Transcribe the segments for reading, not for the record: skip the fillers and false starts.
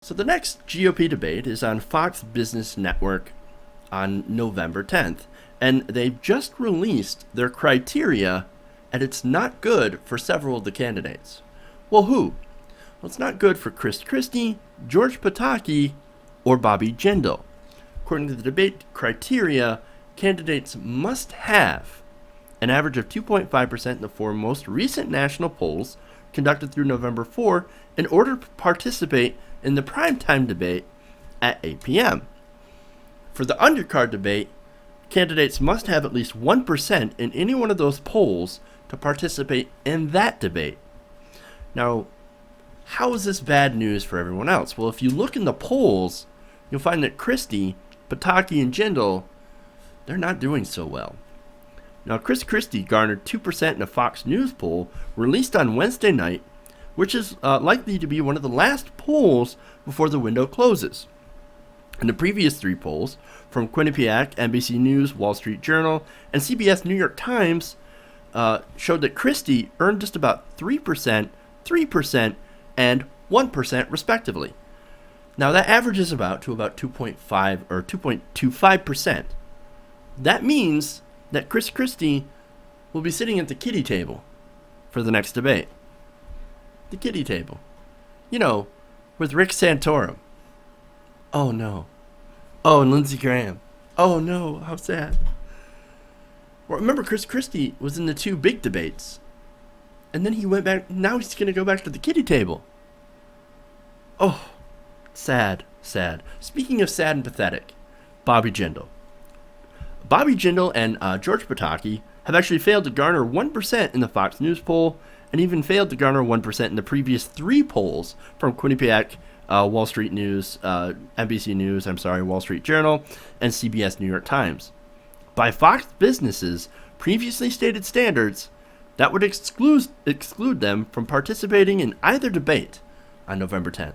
So the next GOP debate is on Fox Business Network on November 10th, and they've just released their criteria, and it's not good for several of the candidates. Well, who? Well, it's not good for Christie, George Pataki, or Bobby Jindal. According to the debate criteria, candidates must have an average of 2.5% in the four most recent national polls conducted through November 4 in order to participate in the primetime debate at 8 p.m. For the undercard debate, candidates must have at least 1% in any one of those polls to participate in that debate. Now, how is this bad news for everyone else? Well, if you look in the polls, you'll find that Christie, Pataki, and Jindal, they're not doing so well. Now, Christie garnered 2% in a Fox News poll released on Wednesday night, which is likely to be one of the last polls before the window closes. In the previous three polls, from Quinnipiac, NBC News, Wall Street Journal, and CBS New York Times, showed that Christie earned just about 3%, 3%, and 1% respectively. Now that averages about 2.5 or 2.25%. That means that Christie will be sitting at the kiddie table for the next debate. The kiddie table. You know, with Rick Santorum. Oh no. Oh, and Lindsey Graham. Oh no, how sad. Well, remember Christie was in the two big debates. And then he went back, now he's going to go back to the kiddie table. Oh, sad, sad. Speaking of sad and pathetic, Bobby Jindal. Bobby Jindal and George Pataki have actually failed to garner 1% in the Fox News poll, and even failed to garner 1% in the previous three polls from Quinnipiac, Wall Street News, NBC News, Wall Street Journal, and CBS New York Times. By Fox Business's previously stated standards, that would exclude them from participating in either debate on November 10th.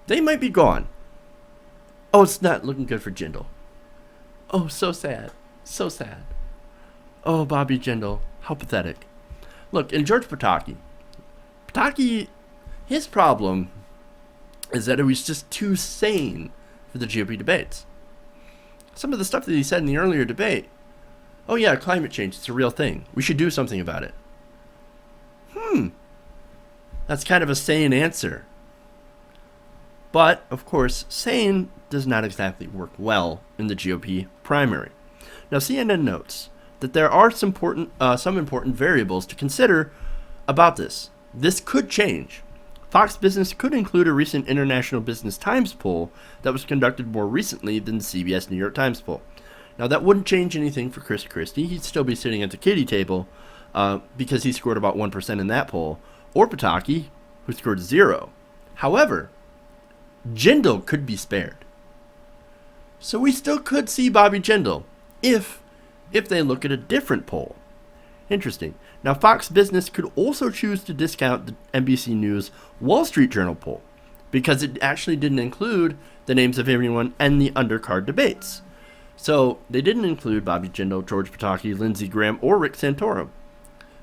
They might be gone. Oh, it's not looking good for Jindal. Oh, so sad. So sad. Oh, Bobby Jindal. How pathetic. Look, in George Pataki, his problem is that it was just too sane for the GOP debates. Some of the stuff that he said in the earlier debate, oh yeah, climate change, it's a real thing. We should do something about it. That's kind of a sane answer. But, of course, sane does not exactly work well in the GOP primary. Now, CNN notes that there are some important variables to consider about this. This could change. Fox Business could include a recent International Business Times poll that was conducted more recently than the CBS New York Times poll. Now, that wouldn't change anything for Christie. He'd still be sitting at the kiddie table because he scored about 1% in that poll, or Pataki, who scored 0. However, Jindal could be spared. So we still could see Bobby Jindal if they look at a different poll. Interesting. Now, Fox Business could also choose to discount the NBC News Wall Street Journal poll because it actually didn't include the names of everyone and the undercard debates. So they didn't include Bobby Jindal, George Pataki, Lindsey Graham, or Rick Santorum.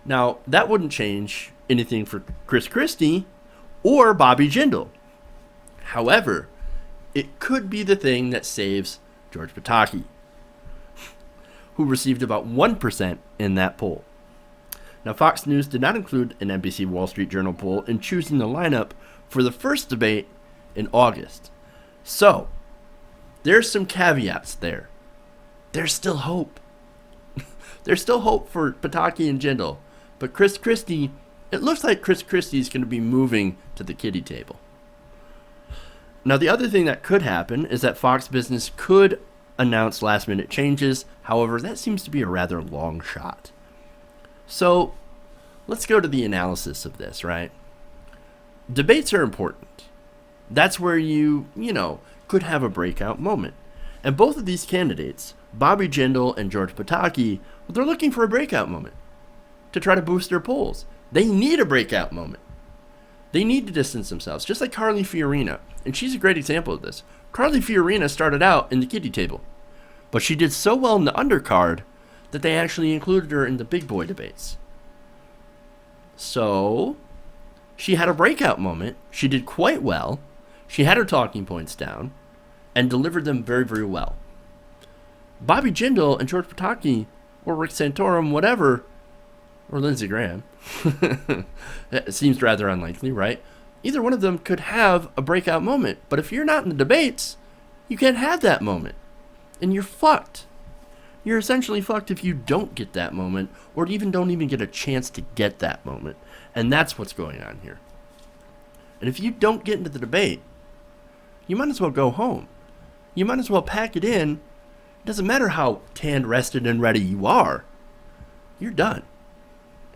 Now, that wouldn't change anything for Christie or Bobby Jindal. However, it could be the thing that saves George Pataki, who received about 1% in that poll. Now, Fox News did not include an NBC Wall Street Journal poll in choosing the lineup for the first debate in August. So, there's some caveats there. There's still hope. There's still hope for Pataki and Jindal, but Christie, it looks like Christie is going to be moving to the kiddie table. Now, the other thing that could happen is that Fox Business could announce last-minute changes. However, that seems to be a rather long shot. So, let's go to the analysis of this, right? Debates are important. That's where you could have a breakout moment. And both of these candidates, Bobby Jindal and George Pataki, they're looking for a breakout moment to try to boost their polls. They need a breakout moment. They need to distance themselves, just like Carly Fiorina. And she's a great example of this. Carly Fiorina started out in the kiddie table, but she did so well in the undercard that they actually included her in the big boy debates. So, She had a breakout moment. She did quite well. She had her talking points down and delivered them very, very well. Bobby Jindal and George Pataki, or Rick Santorum, whatever, or Lindsey Graham, it seems rather unlikely, right? Either one of them could have a breakout moment. But if you're not in the debates, you can't have that moment. And you're fucked. You're essentially fucked if you don't get that moment, or even don't even get a chance to get that moment. And that's what's going on here. And if you don't get into the debate, you might as well go home. You might as well pack it in. It doesn't matter how tanned, rested, and ready you are. You're done.